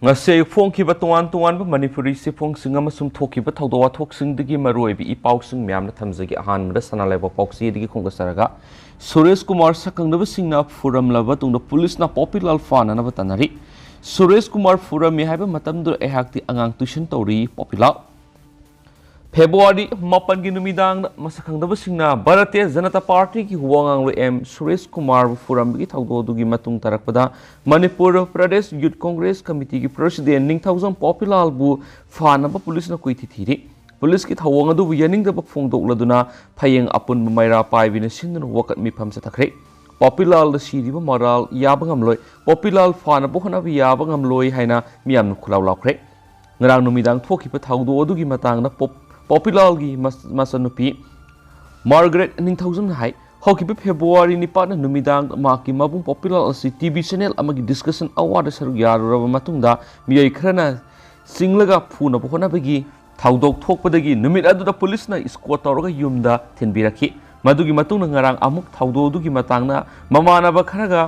ngase phongkiba tongan manipuri se phongsing amasum thokiba thawdawa thoksing digi maroibi ipausing myamna thamjagi ahanmada sanalaiba pauksi digi khongasaraga Suresh Kumar sakangdaba singna furamlaba tungda police na Popilal fana na batanari Suresh Kumar furami haiba matamdu ehakti angang tuition tawri Popilal February 8 gi numidang masakangdaba singna Bharatiya Janata Party ki huwangang M Suresh Kumar furambi thawdo dugi matung tarakpada Manipur Pradesh Youth Congress Committee ki president ningthawjam Popilal bu fanaba police na koiti thiri police ki thawang adu yaning da phongdok laduna phayeng apun maira paibina sindun wakat mi pham sa thakre Popilal da siriba moral yabangam loi Popilal fanaba hona bi yabangam loi haina miyam khulaw lawkhre ngarang numidang thokiba thawdo adugi matang na Popilal gi masanupi Margaret ningthawjam hai hokiba February nipana numidang maki mabung Popilal asi TV channel amagi discussion award saru yaruraba matungda miyai khrana singlaga phuna bohona bagi thawdok thokpadagi numit aduda police na escort tawraga yumda thenbirakhi madugi matungna ngarang amuk thawdo dugi matangna mamanaba kharaga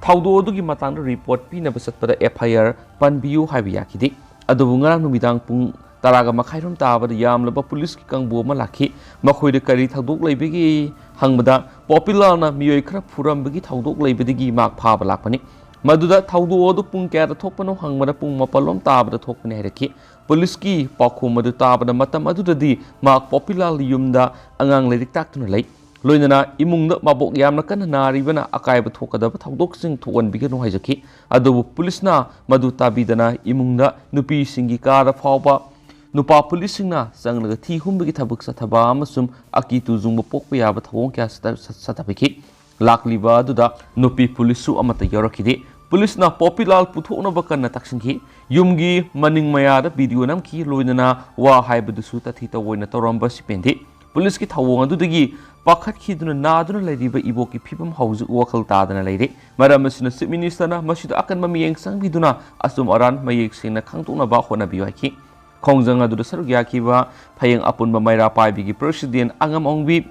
thawdo dugi matangna report pina basatpada FIR panbiu haibi yakidi adubu ngarang numidang pung Taraga makhairum tabada yamlaba police ki kangbo ma lakhi makhoide kari thawdok leibegi hangmada Popilal na miyoi khara phuram-bagi thawdok leibedigi mak phaba lakpani maduda thawdo odu pung kya da thokpano hangmada pung mapalom tabada thokpani hairaki police ki pakhum madu tabada matam adudadi mak Popilal yumda angang leirik taktuna lei loinana imungda mabok yamna kana naribana akaiba thokadaba thawdok sing thokan bigano haijaki adubu police na madu tabidana imungda nupi singi kara phawba Nupa polisingna sanglaga thi humbagi thabak sathaba amasum akitu zungba pokpa yaba thawong kya satabiki lakliba aduda nupi polisu amata yarakidi police na Popilal puthokna bakanna taksingki yumgi maning mayada video namki loinana wa haibadusu tathi tawoina tawramba sipendi police ki thawong adudagi pakhat khiduna naduna leiriba iboki phibam hauju wakhal tadana leire maramasina chief minister na masida akanma miyeng sangbiduna asum aran mayek singna khangtokna ba hona biwaki Kongjang adu dasar gyakiba phayeng apun ba maira paibi gi president angam ongbi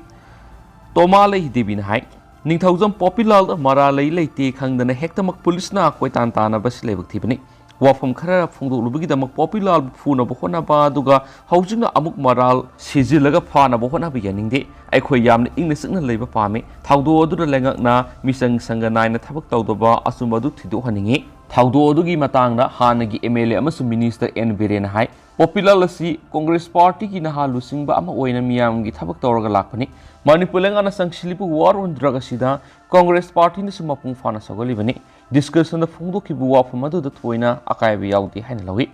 tomale hidebin hai ningthawjam Popilal mara lei leite khangdana hektamak police na koitan tana bas lebak thibani wafam khara phungdo lubigi damak Popilal phuna bohona ba duga haujingna amuk maral sijilaga phana bohona bi yaningde aikhoi yamna ingna sikna leiba pame thawdo adu lengak na misang sanga naina thabak tawdoba asumadu thidu haningi thawdo adu gi matangna hanagi MLA amasu minister N Biren hai Popilal asi Congress Party ki nahalu singba ama oina miyam gi thabak tawraga lakpani Manipur lengana sangshilipu war on drug asida Congress Party ni sumapung fana sagolibani discussion da phungdo ki buwa famadu da thoina akaibi yaudi haina lawi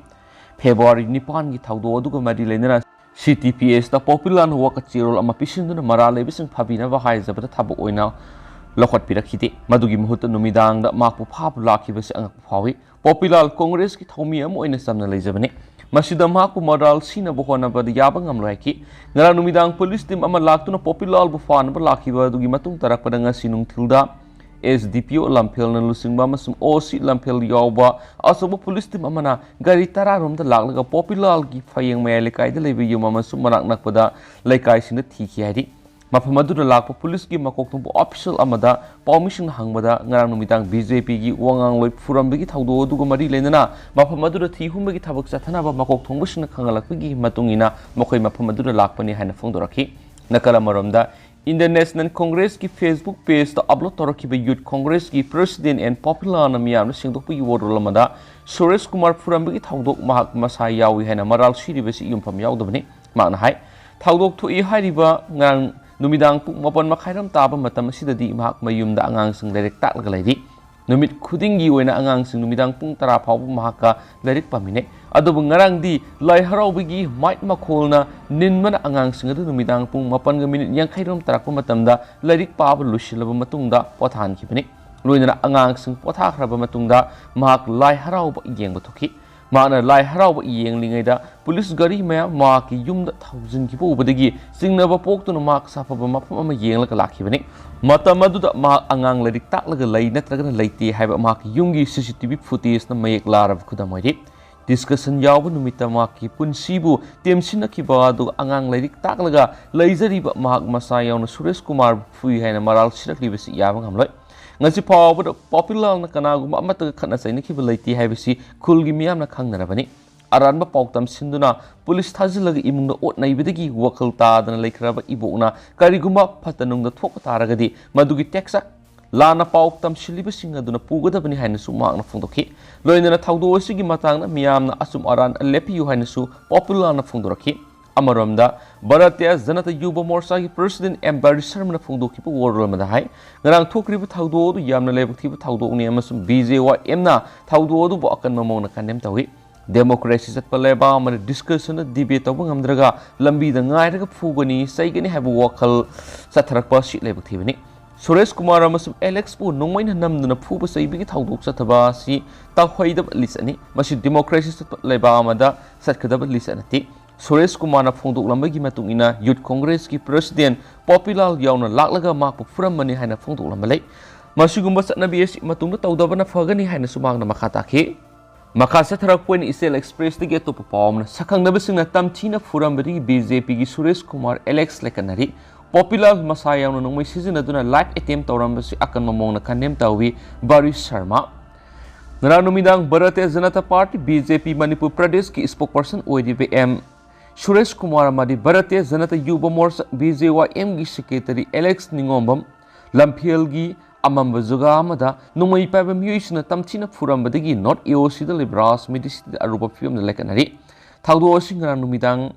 February 9 gi thawdo aduga mari leinara CTPS da Popilal no waka chirol ama pisinduna marale bising phabina ba haijabada thabak oina lokhat pirakhide madugi muhutta numidang da makpu phap lakhibasi angak phawi Popilal Congress ki thomi am oina samna leijabani Masida maku moral sina bohona bad yabang amloiki ngara numidang police team ama laktuna Popilal bu fan ba lakhiba dugi matung tarak padanga sinung thilda SDPO lamphel na lusingba masum OC lamphel yawba asobo police team amana gari tararom da laklaga Popilal gi phayeng mayale kaida leibi yuma masum marak nakpada laikai sina thiki haidi mafamadu da lakpa police gi makok tumbo official amada permission hangmada ngarang numidang BJP gi wangang loi furambi gi thawdo dugo mari lenana mafamadu da thi humbi gi thabak chathana ba makok thongbu sina khangalakpi gi matungina mokhoi mafamadu da lakpani haina phongdorakhi nakala maromda Indian National Congress ki Facebook page ta upload toraki ba Youth Congress ki president and Popilal na miyam singdokpi wodolamada Suresh Kumar furambi gi thawdok mahak masa yawi haina maral siribasi yumpham yawdabani makna hai thawdok thoi hairiba ngarang Numidang puk mapan makhairam taba matam asidadi mahak mayumda angang sing leirek taklaga leiri numit khudingi oina angang sing numidang pung tara phawbu mahaka leirek pamine adubu ngarang di lai haraubigi might makholna ninmana angang sing adu numidang pung mapan ga minute yang khairam tarakpa matamda leirek paba lusilaba matungda pothan khibani loinana angang sing pothakraba matungda mahak lai harauba yengba thoki Mana lai harau iyeng lingaida police gari maya maki yumda thousand ki ubadagi singnaba poktuna mak safaba mafam ama yengla lakhibani matamaduda ma angang lerik taklaga lei natraga leite haiba maki yumgi CCTV footage na mayek larab khudamoi discussion yawba numita maki punsibu temsina ki badu angang lerik taklaga leijariba mahak masa yauna Suresh Kumar fui haina maral sirakli besi yaba ngamloi ngasi phawbada popular na kanaguma amata khana saina khiba leiti haibisi khulgi miyamna khangnarabani aranba pautam sinduna police thajilaga imungna ot naibidagi wakal tadana laikhraba ibona kariguma phatanungda thokpa taragadi madugi teksa lana pautam shiliba singa duna pugadabani haina su makna phungdokhi loinana thawdo asigi matangna miyamna asum aran lepiyu haina su popular na phungdorakhi amaramda Bharatiya Janata Yuva Morcha ki President Barish Sharma-Popilal ki warol mada hai ngarang thokriba thawdo du yamna lebakthi thawdo ni amasum BJYM na thawdo du bo akan mamona kanem tawi democracy satpa leba man discussion debate taw ngamdraga lambi da ngairaga phugani saigani habu wakal satharakpa si lebakthi bani Suresh Kumar amasum Alex pu nongmei na namduna phuba saibi ki thawdo sathaba si tawhaidab lisani masi democracy satpa leba amada satkadab lisanati Suresh Kumar na phongdok lambagi matungina Youth Congress ki President Popilal yaona laklaga makpu furamani haina phongdok lambalai masigumba satnabi esi matungda tawdabana phagani haina sumagna makhata khi makha satharak point isel express dige to pawmna sakhangdaba singna tamchina furambadi BJP ki Suresh Kumar Alex lekanari Popilal masa yaona nongmei sizinaduna live attempt tawrambasi akan mamongna kanem tawi Barish Sharma Naranumidang Bharatiya Janata Party BJP Manipur Pradesh ki spokesperson oidibe Suresh Kumar amadi Bharatiya Janata Yuva Morcha BJYM gi secretary Alex Ningombam Lamphel gi amamba zuga amada nongmei paiba miyuisna tamchina furambadagi not EOC da libras medicine aruba film da lekanari thawdo singra numidang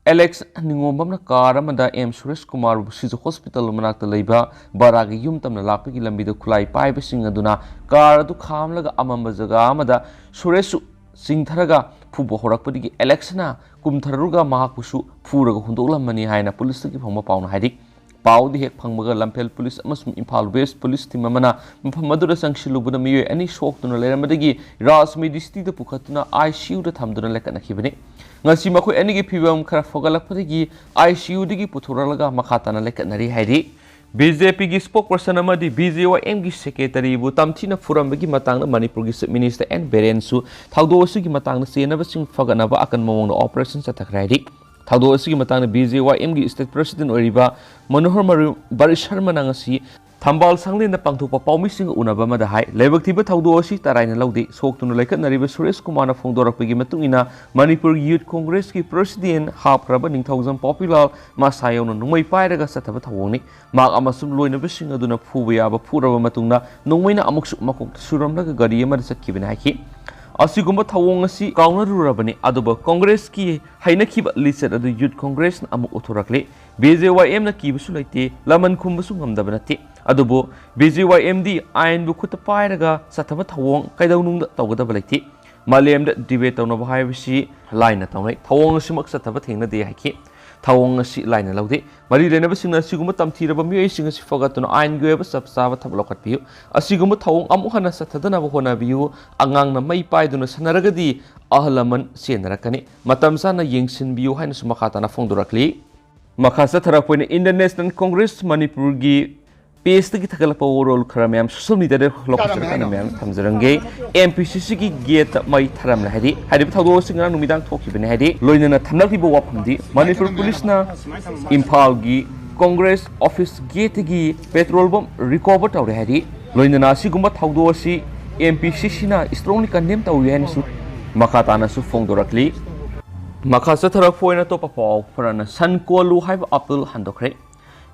Alex Ningombam na car amada Suresh Kumar Sizu Hospital manakta leiba baragi yum tamna lapagi lambi da khulai paiba singa duna car adu khamlaga amamba zuga amada Suresh Singtharaga Pubo Horakpadi Alexana Kumtharuga Mahakushu Puraga Hundola Mani Haina Police ki Pama Pauna Hadik Pau the Hek Pangmaga Lampel Police Amasum Impal West Police Team Mamana Madura Sangshilubuda Mio any shock to Leramadi Ras Medisti the Pukatuna ICU the Tamduna Lekana Kibini Nasimako any Pivam Karafogalapadi ICU Digi Puturaga Makatana Lekanari Hadi BJP ki spokesperson amadi BJYM ki secretary bu tamchina furamgi matangna Manipur ki minister and Berensu thawdo asigi matangna senaba sing faganaba akan mamongna operation satakrai thawdo asigi matangna BJYM ki state president oriba Manohar Barish Sharma nangasi Thambal sangli na pangthokpa paumi sing unaba mada hai lebak thiba thawdo asi taraina laude soktuna laikat nariba Suresh Kumar na phongdorakpagi matungina Manipur Youth Congress ki president hapraba ningthaujam Popilal masa yaona nongmei pairaga sathaba thawongni mak amasum loinaba sing aduna phuba yaba phuraba matungna nongmeina amuksu makok suramlaga gari amada satkibina haiki asigumba thawong asi kaunarurabani aduba Congress ki hainakhiba listed adu Youth Congress na amuk uthorakle BJYM na kibusu laite laman khumbasu ngamdaba nati adubo BJYM di ain bu khuta pairaga sathaba thawong kaidaunungda tawgadaba laite malemda debate tawna haibisi line tawnai thawong simak sathaba thengna de haiki thawong asi line laude mari renaba singna siguma tamthiraba mioi singa si fogatuna ain goeba sabsaba thablokat piu asiguma thawong amuhana sathadana hona biu angang na mai paiduna sanaragadi ahlaman senarakani matam sana yengsin biu haina sumakata na phongdorakli Makasa tharakpoina Indian National Congress Manipur gi page tagi thagalapa overall kharamyam social media de location kana myam thamjarange MPCC ki gate mai tharamna hadi hadi thawdo singra numidang thokibene hadi loinana thamnakli bo waphamdi Manipur police na Imphal gi Congress office gate gi petrol bomb recover tawre hadi loinana sigumba thawdo si MPCC na strongly condemn tawi hanisu makata na su phongdorakli Makasa tharakpoina to papaw parana san kolu haiba apple handokre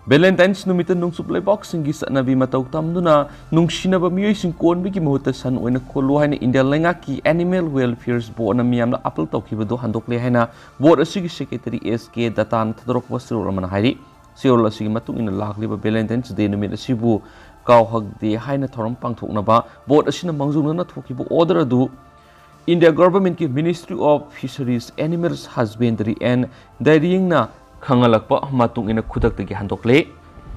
Valentine's numita nungsup laibak singi sanabi matau tamduna nungsinaba miyoi sing konbi ki muhuta san oina kolu haina India lenga ki animal welfare board na miyamna apple tawkibado handokle haina board asigi secretary SK datan thadorok wasiro ramana hairi siol asigi matung ina lakliba Valentine's day numit asibu kaw hagde haina thoram pangthoknaba board asina mangjungna na thokibo order adu India government ki Ministry of Fisheries, Animals Husbandry and Dairying na khangalakpa matung ina khudak tagi handokle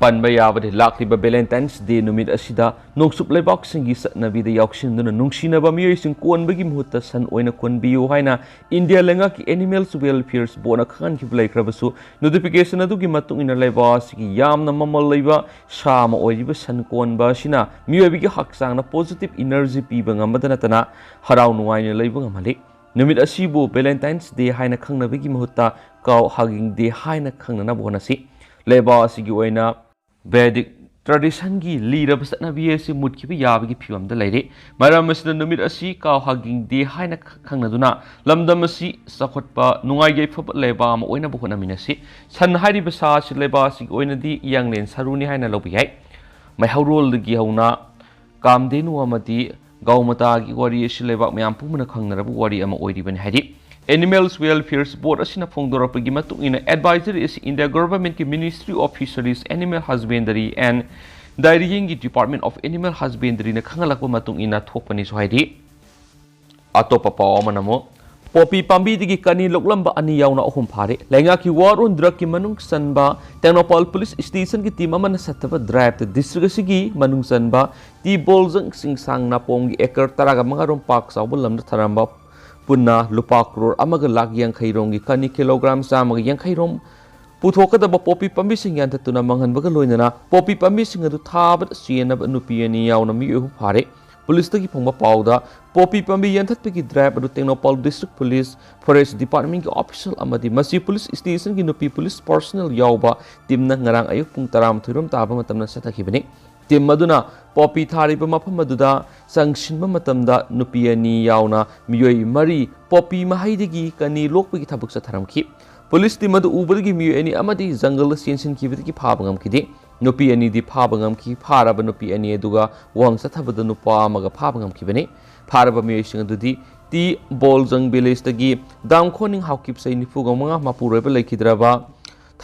panba yabade lakliba Valentine's Day numit asida nongsup laibak singi satnabi da yauksin na nungsinaba miyoi sing konbagi muhutta san oina konbiyo haina India lenga ki Animals Welfare bona khan ki blaikrabasu notification adu ki matung ina laiba sigi yamna mamal laiba sama oiba san konba sina miyoi gi haksang na positive energy piba ngamadana tana harau nuwaina laiba ngamali numit asibu Valentine's Day haina khangnabagi muhutta kaw haging day haina khangnana bonasi laiba sigi oina Vedic tradition gi lira ba satna bi ase mut ki bi ya bi phiwam da leire maram asida numit asi ka haging de haina khangna duna lamdam asi sakhot pa nungai ge phab leba ma oina bu hona minasi san hari ba sa si leba si oina di yang len saruni haina lobi hai mai haurol gi hauna kam denu amati gaumata gi wari si leba myam pumna khangna rabu wari ama oiri ban hari Animals Welfare Board asina phongdorapagi matung ina advisory is in the government ki Ministry of Fisheries, Animal Husbandry and Dairying Department of Animal Husbandry na khangalakpa matung ina thokpani sohaidi atopa paw manamo popi pambi digi kani loklamba ani yauna ohum phare lenga ki war on drug ki manung sanba Technopol Police Station ki team amana sataba drive the district sigi manung sanba ti bolzang singsang na pom gi ekar taraga mangarom park sawbul lamda tharamba punna lupa crore amaga lak yang khairong gi kani kilogram sama yang khairom puthokadaba popi pambi sing yan tatuna manghan baga loinana popi pambi sing adu thabat siena nupi ani yauna mi hu phare police tagi phongba pawda popi pambi yan that pegi drive adu Technopol district police forest department ki official amadi masi police station gi nupi police personnel yawba timna ngarang ayuk pung taram thurum taba matamna sathakibani tim maduna popi thariba mafam maduda sangsinba matamda nupi ani yauna miyoi mari popi mahaidigi kani lokpagi thabuk sa tharamki police team adu ubadagi miyoi ani amadi jungle sensin kibidigi phabangam kidi nupi ani di phabangam ki pharaba nupi ani aduga wang sa thabada nupa amaga phabangam kibani pharaba miyoi sing adudi ti boljang village tagi damkhoning haukip sai nifuga manga mapuroiba laikhidraba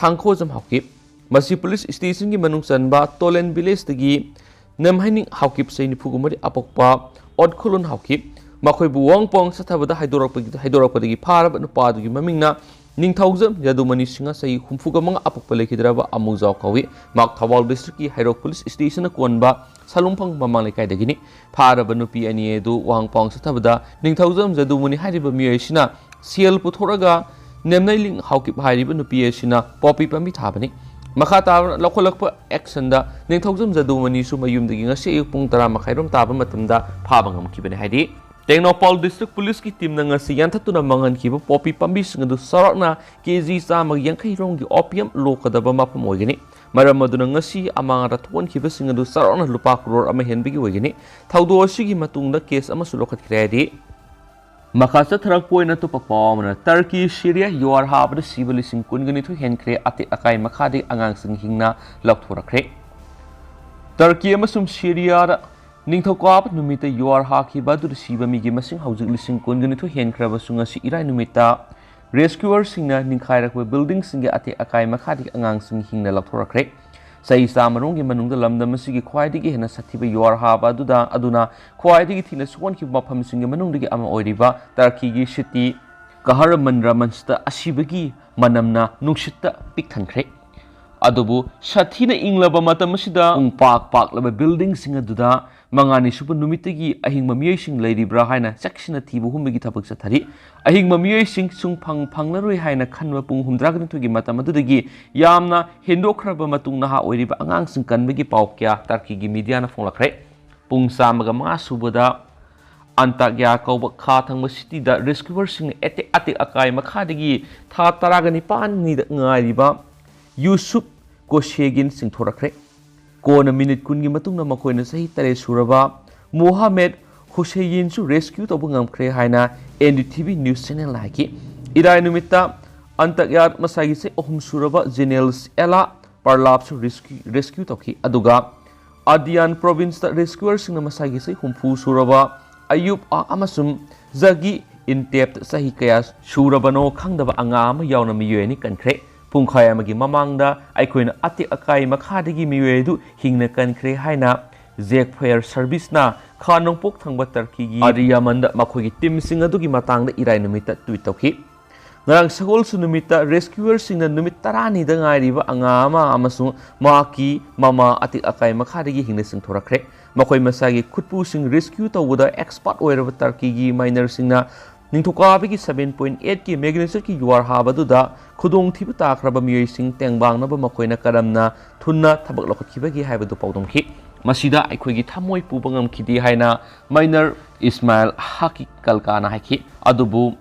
thangkho jam haukip masi police station gi manung sanba Tolen village tagi namhaining haukip sai nifugumari apokpa odkhulun haukip makhoi bu wangpong sathabada haidorakpagi pharaba nupa dugi mamingna ningthaujam yadumani singa sai humfuga manga apokpa lekhidraba amujau kawi mak Thawal district ki Hairok police station na konba salumphang mamang lekai dagini pharaba nupi ani edu wangpong sathabada ningthaujam yadumani hariba miyai sina sial puthoraga nemnailing haukip hariba nupi sina popi pambi thabani Makata lokolakpa action da ningthaujam jadumani su mayumdagi ngasi ayuk pung 10 makhairom taba matamda phabangam kibani haidi Technopol district police ki team na ngasi yanthatuna mangan kiba popi pambi singadu sarakna kg sama yankai rongi opium lokadaba mapam oigani maram maduna ngasi amanga rathon kiba singadu sarakna lupa crore ama henbigi oigani thaudo asigi matungda case ama sulokhat khiradi Makasa tharak poina to papawmana Turkey Syria yuar habda sibali sing kungani thu henkre ati akai makhadi angang sing hingna lakthorakre Turkey amasum Syria da ningthokap numita yuar haki badu sibami gi masing haujik lising kungani thu henkraba sunga si irai numita rescuer singna ningkhairakwa building singa ati akai makhadi angang sing hingna lakthorakre sai samarong gi manungda lamdam asigi khwaidigi hena sathiba yuar haba aduna khwaidigi thina suwan ki mafam singa manungdagi ama oiriba Turkey gi city Kahramanmaraş mansta asibagi manamna nungsitta pikthankhre adubu sathina inglaba matam asida pak laba building singa duda mangani supa numitagi ahing mamiyai sing leiribra haina saksina thibu humbagi thabak sathari ahing mamiyai sing sung phanglaroi haina khanwa pung humdragni thugi matam adudagi yamna hendokraba matung naha oiriba angang sing kanbagi paw kya Turkey gi media na phonglakre pung samaga ma subada Antakya kauba kha thangba city da rescuer sing ate akai makhadagi tha taragani pan ni da ngairiba Yusuf Koshegin sing thorakre Kona minute kungi matungna makoina sahi tare suraba Mohammed Hussein su rescue to bungam kre haina NDTV news channel laki irai numita Antakyat masagi se ohum suraba Generals Ela Parlap su rescue to ki aduga Adian province ta rescuer sing masagi se humfu suraba Ayub amasum zagi intep sahi kaya surabano khangdaba angama yauna miyeni kankre Pungkhai amagi mamangda aikoina ati akai makhadagi miwedu hingna kankre haina Zek Fire Service na khanongpok thangba Turkey gi Ariamanda makhogi team sing adugi matangda irai numita tweet tawki ngarang sagol su numita rescuer sing na numit tarani da ngairiba angama amasung maki mama ati akai makhadagi hingna sing thorakre makhoi masagi khutpu sing rescue tawda expert oiraba Turkey gi miner sing na Ningthokabigi 7.8 ki magnitude ki yuar habaduda khudong thibu takraba miyoi sing tengbang na ba makoina karamna thunna thabak lokhibagi haibadu pawdongki masida aikoigi thamoi pubangam khidi haina minor Ismail Haki kalkana haki adubu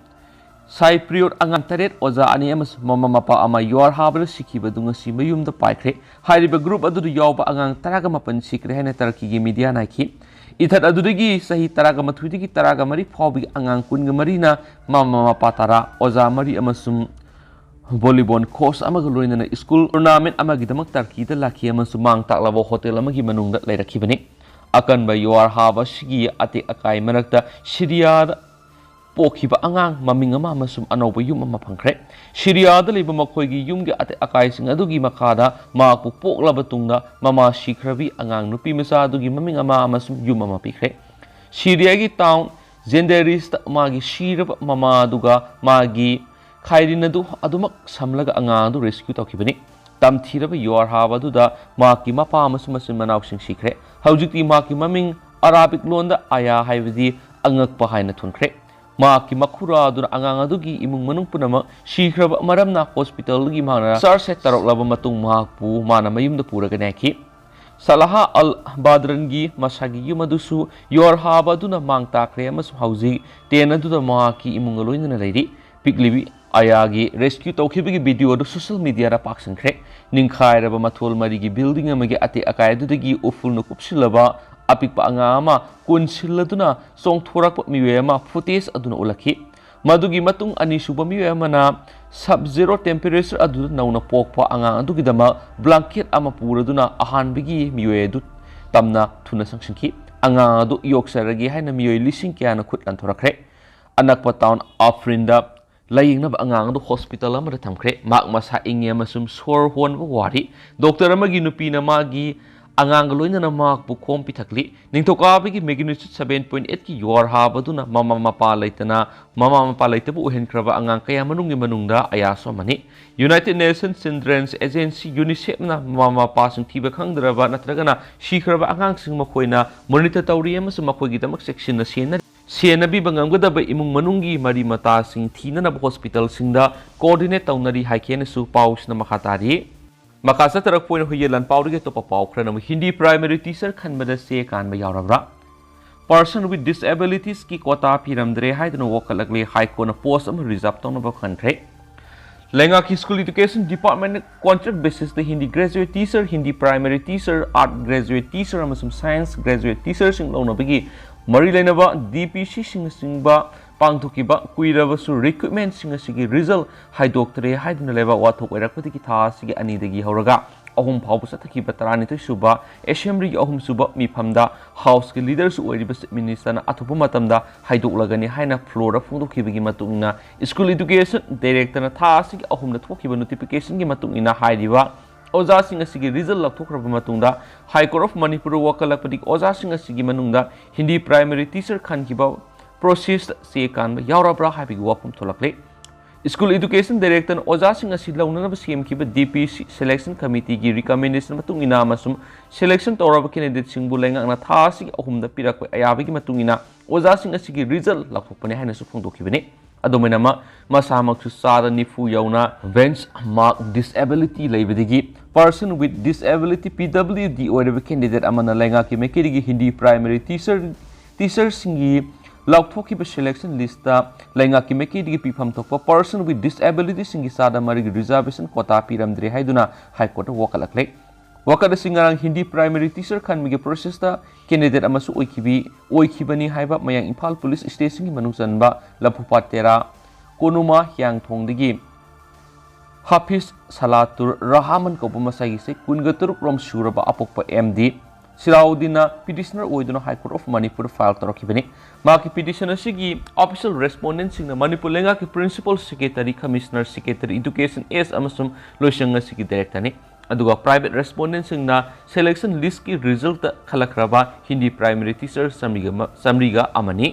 Sai Prior angang taret oza ani amas mama mapa ama yor habra sikiba dunga si mayum da paikre hairiba group adu yawba angang taraga mapan sikre hena tarki gi media naiki ithat adudagi sahi taraga mathudigi taraga mari phobi angang kunga marina mama mapa tara oza mari amasum volleyball course amaga loinana school tournament amagi damak tarki da laki amasum mang taklabo hotel amagi manungda leirakibani akan ba yor haba sigi ate akai manakta Syria Pokiba angang maming ama amasum anawba yum ama pangkre Syria da liba makoygi yumgi ate akai sing adugi makada maku poklaba tungda mama shikrabi angang nupi masa adugi maming ama amasum yum ama pikre Syria gi town genderist magi shirab mama duga magi khairina du adumak samlaga angang du rescue tawkibani tamthiraba yor haba duda maki mapa amasum masin manaw sing sikre haujikti maki maming Arabic londa aya haibadi angak pa haina thunkhre Maki makura duna angang adugi imung manung punama shikraba maramna hospital gi mana sar set tarok laba matung mahakpu mana mayum da pura ganaki Salaha al badrangi masagi yumadusu yor haba duna mang takre amas hauji tena duda maki imung aloina leiri piklibi ayagi rescue tawkhibigi video du social media ra paksangkre ningkhai raba mathol mari gi building amagi ate akai dudagi uful no kupsilaba apikpa angama kunsiladuna song thorak miwema footage aduna ulaki madugi matung ani suba miwema na sub zero temperature adu nauna pokpa anga adugi dama blanket ama puraduna ahan bigi miwe du tamna thuna sangsinki anga adu yoksaragi haina miwe lising kyana khutlan thorakre anakpa town afrinda layingna anga adu hospital amada thamkre mak masa inge masum sor hon wari doctor amagi nupi na magi angang loina na mak bu khom pithakli ningthoka bigi magnitude 7.8 ki yor habaduna mama mapa laitabu uhen kraba angang kaya manungi manungda ayaso mani United Nations Children's Agency UNICEF na mama mapa sing thiba khangdraba natragana shikraba angang sing makoina monitor tawri amasum makoigi damak section na sena bi bangamgada imung manungi mari mata sing thina na hospital singda coordinate tawnari haikene su paus na makatari Makasa tarak point huyelan paurige to papau kranam Hindi primary teacher khanbada se kan ba yaurabra person with disabilities ki quota piramdre haidno wokalakle high court post am reserve tawna ba khanthre lenga ki school education department contract basis the Hindi graduate teacher Hindi primary teacher art graduate teacher amasum science graduate teacher sing lawna bagi mari lainaba DPC singba pangthukiba kuirabasu recruitment singasigi result haidoktre haidna leba wathok oirakpati ki tha sigi ani dagi horaga ahum phawbu sathaki batarani to suba assembly ahum suba mifamda house ki leaders oiriba minister na athupu matamda haidoklagani haina floor da phungdokibagi matungna school education director na tha sigi ahum na thokiba notification gi matungina hairiba Oza sing asigi result laktokraba matungda High Court of Manipur wakalakpati oza sing asigi manungda Hindi primary teacher khankiba process se kan yaurabra habigi wapum tholakle School Education Director oza sing asi launana CM kiba DPC selection committee gi recommendation matungina masum selection toraba candidate sing bulenga na tha sigi ahumda pirakpa ayabigi matungina oza sing asigi result laktokpane haina su phungdokibani adomenama masamak su sara nifu yauna bench mark disability leibadigi person with disability PWD or candidate amana lenga ki mekirigi Hindi primary teacher singi lauthokiba selection list ta lenga ki mekirigi pifam thokpa person with disability singi sada mari reservation quota piramdre haiduna high court wakalakle wakada singarang Hindi primary teacher khanmige process ta candidate amasu oikibani haiba mayang Imphal police station gi manung chanba lapupatera konuma hyang thongdigi Hafiz Salatur Rahman Kopuma Sagise Kungaturuk Rom Suraba Apokpa MD Siraudina petitioner oiduna High Court of Manipur file torokibani maki petitioner sigi official respondent sing Manipur lenga ki principal secretary commissioner secretary education S amasum loisanga sigi director ni aduga private respondent sing na selection list ki result khalakraba Hindi primary teacher samriga amani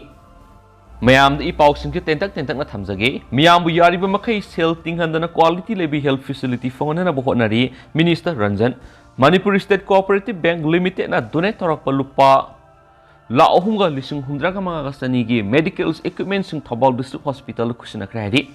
Mayam the epoxing tentak na thamjage Miambu yariba makai sel tinghandana quality lebi health facility phone na bohonari Minister Ranjan Manipur State Cooperative Bank Limited na donate torakpa lupa la ohunga lising hundraga mga kasanigi medical equipment sing Thobal District Hospital kusina kredi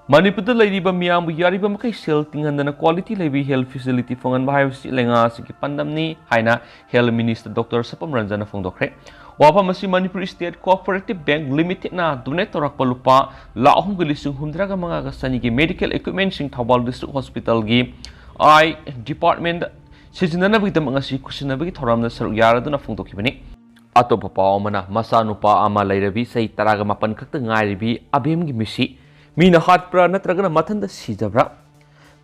Manipur da leiriba Miambu yariba makai sel tinghandana quality lebi health facility phone ba haysi lenga sigi pandamni haina Health Minister Dr. Sapam Ranjan na phongdokre Wafam asi Manipur State Cooperative Bank Limited na donate torak palupa la ahum gilisung humdraga mga kasani gi medical equipment sing Thawal District Hospital gi I department sijinana bagi tamang asi kusina bagi thoram na saruk yara duna phongtokibani atop papaw mana masa nupa ama lairabi sai taraga mapan khakta ngairibi abem gi misi mina hatpra natragana mathanda sijabra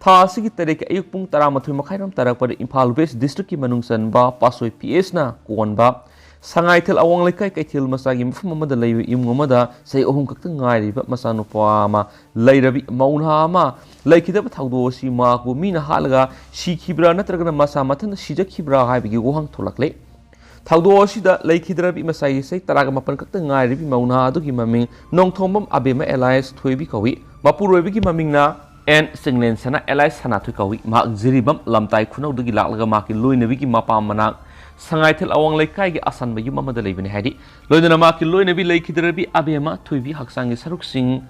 tha asigi tarek ayuk pung 13 makhairam tarak par Imphal West District ki manungsan ba pasoi PS na konba sangai thil awang lekai kaithil masagi mafum amada leiwi imngomada sai ohum khakta ngairiba masa nupa ama lairabi maunha ama laikhidaba thawdo si ma ko mina halaga sikhibra natragana masa mathanda sijakhibra haibigi gohang tholakle Thawdo asida laikhidrabi masai sai taraga mapan kakta ngairibi mauna adugi maming nongthombam abema alliance thoibi kawi mapuroibi gi maming na and singlen sana alliance sana thui kawi ma jiribam lamtai khunau dugi laklaga ma ki loinabi gi mapam manak sangai thel awang laikai gi asan ba yuma mada leibini haidi loinana ma ki loinabi laikhidrabi abema thoibi haksangi saruk sing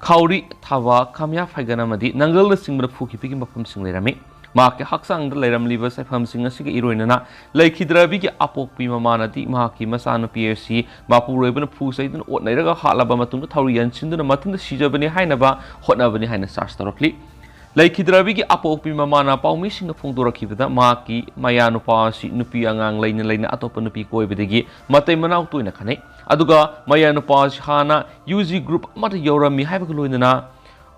khauri thawa kamya faigana madi nangal na singbra phuki pigi mapam singlerami Maki haksang daleram liba sa famsing asige iroinana laikhidrabi ki apokpi mamanati maki masano PSC mapureba phusai dun otnairaga halaba matungda thawriyan sinduna matungda sijabani hainaba hotnabani haina sars torokli laikhidrabi ki apokpi mamana paumi singa phongdorakhibada maki mayanu pasi nupi angang leina atopa nupi koibedagi matai manau toina khane aduga mayanu pasi hana UG group mata yorami haibaga loinana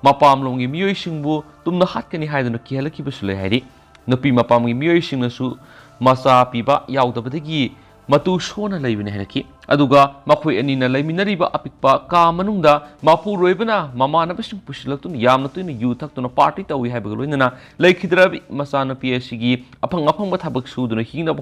Mapam longi miyoi singbu tumna hatkani haiduna kihalaki basule haidi nupi mapam gi miyoi singnasu masa piba yaudabadagi matu sona leibine halaki aduga makhoi anina leiminariba apikpa ka manungda mapu roibana mamana basing pusilatun yamna tuina yu thaktuna party tawi haibaga loinana laikhidrabi masana PSC gi apang bathabak suduna hingna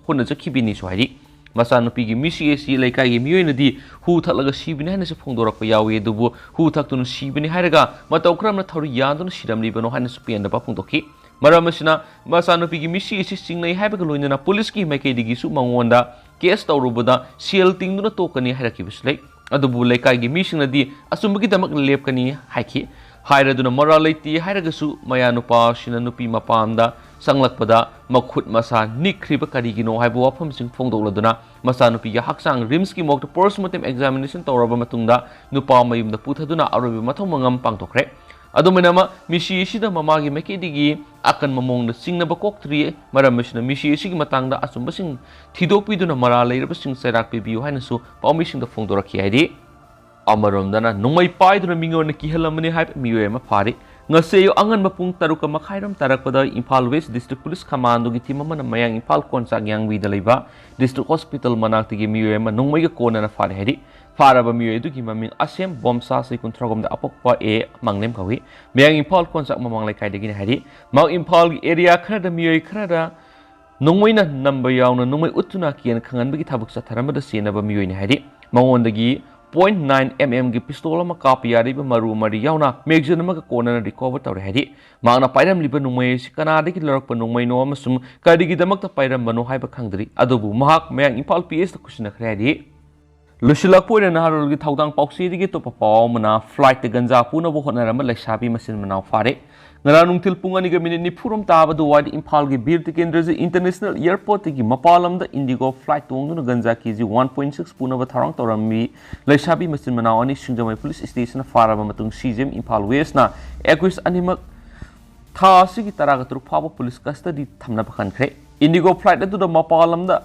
hona jakhibini so haidi Masano pigi misi esi laikai gi miyoi nadi hu thalaga sibini haina se phongdorak pa yawi dubu hu thaktun sibini hairaga matokram na thori yandun siramli bano haina supianda pa phongdoki maramasina masano pigi misi esi singnai haibaga loinana police ki maikei digi su mangonda case tawrubada sel tingduna tokani hairaki bislai adubu laikai gi misi nadi asumbagi damak lepkani haiki hairaduna mara leiti hairagasu mayanupa sina nupi mapamda sanglakpada makhut masa nikriba karigino haibu wafam sing phongdokladuna masa nupi ya haksang rims ki mokta postmortem examination tawraba matungda nupa mayumda puthaduna arobi mathong mangam pangtokre adumanama misi sida mamagi mekidigi akan mamongda singna bakok3 maramishna misi sigi matangda asumba sing thidopiduna mara leiraba sing serak pibiu hainasu paumi sing da phongdorakhi haidi amaromdana nongmei paiduna mingona kihalamani haib miyoy ma phari ngaseyo angan mapung taruka makhairam tarakpada Imphal West District Police Command gi team mana mayang Imphal konsak yang wi dalaiba District Hospital manakti gi miyoy ma nongmei ga kona na phari hedi faraba miyoy du gi maming asem bomsa sai kuntragom da apokpa e mangnem kawi mayang Imphal konsak mamang lai kai de gi hedi mau Imphal gi area khara da miyoy khara da nongmei na number yauna nongmei utuna kian khangan bagi thabuk sa tharamada senaba miyoy ni hedi mangondagi 0.9 mm gi pistol ma kapiyari ba maru mari yauna magazine ma kona na recover tawre hedi mangna pairam liba nungmei sikana de ki lorak pa nungmei no amasum kadi gi damak ta pairam bano haiba khangdri adubu mahak mayang Imphal PS ta kusina khreadi lusilak poina na harul gi thawdang pauksi gi to papaw mana flight te ganja puna bo hona ram laisabi masin manau fare ngara nungtil pungani ga minute ni phurum taba du wadi Imphal gi bir tikendra international airport gi mapalam da indigo flight tongdu ganja kg 1.6 puna ba tharang torami laisabi masin manau ani singjamai police station faraba matung CGM Imphal West na equis animak tha sigi taraga tur phaba police custody thamna bakhan khre indigo flight adu da mapalam da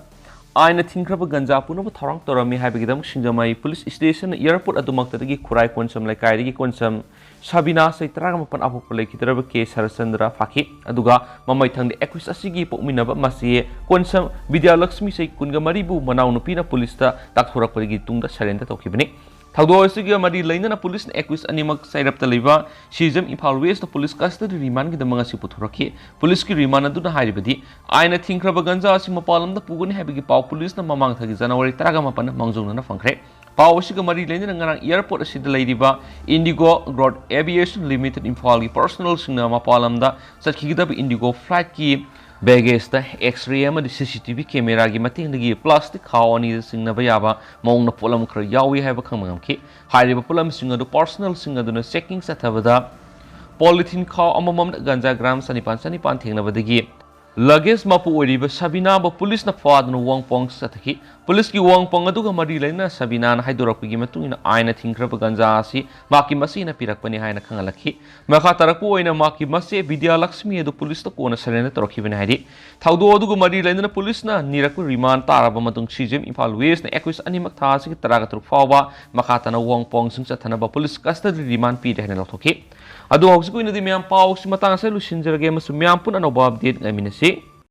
aina thingkraba ganja puna ba tharang torami haibigidam singjamai police station airport adumakta gi khurai konsam laikai gi konsam Sabina sai taraga mapan apok palai kitaraba ke Sarasandra fakhi aduga mamai thangde equis asigi pokminaba masi konsam Vidya Lakshmi sai kunga maribu manau nupina police ta takthorak parigi tungda sarenda tokibani thawdo asigi mari lainana police na equis animak sairap ta leiba CGM Imphal West police custody remand gi damanga si puthoraki police ki remand adu na hairibadi aina thingkraba ganja asi mapalam da pugani habigi paw police na mamang thagi January taraga mapan mangjong na phangkhre Pawasiga mari lainana ngarang airport asida leiriba Indigo Growth Aviation Limited Imphal gi personal singna mapalamda satkigidaba Indigo flight ki baggage ta X-ray ama CCTV camera gi matingdagi plastic khawani singna bayaba maungna polam khra yawi haiba khangmangam ki hairiba polam singa do personal singa do na checking sathabada polythene khaw amamam ganja gram sanipan thengnabadagi luggage mapu oiriba Sabina ba police na fadna wangpong sathaki police ki wangpong aduga mari laina Sabina na haidorakpigi matungina aina thingkraba ganja asi maki masi na pirakpani haina khangalakhi makha tarakpu oina maki masi Vidya Lakshmi edu police ta kona surrender torakhibani haidi thaudo aduga mari laina police na nirakpu remand taraba matung sijem Imphal West na 21 animak tha asi taraga truk fawa makha tana wangpong sing chathana ba police custody remand pi de haina lokhoki adu hausi ko ina di myam paw si matang sa lusinjarage masu myam pun anoba update ngaminasi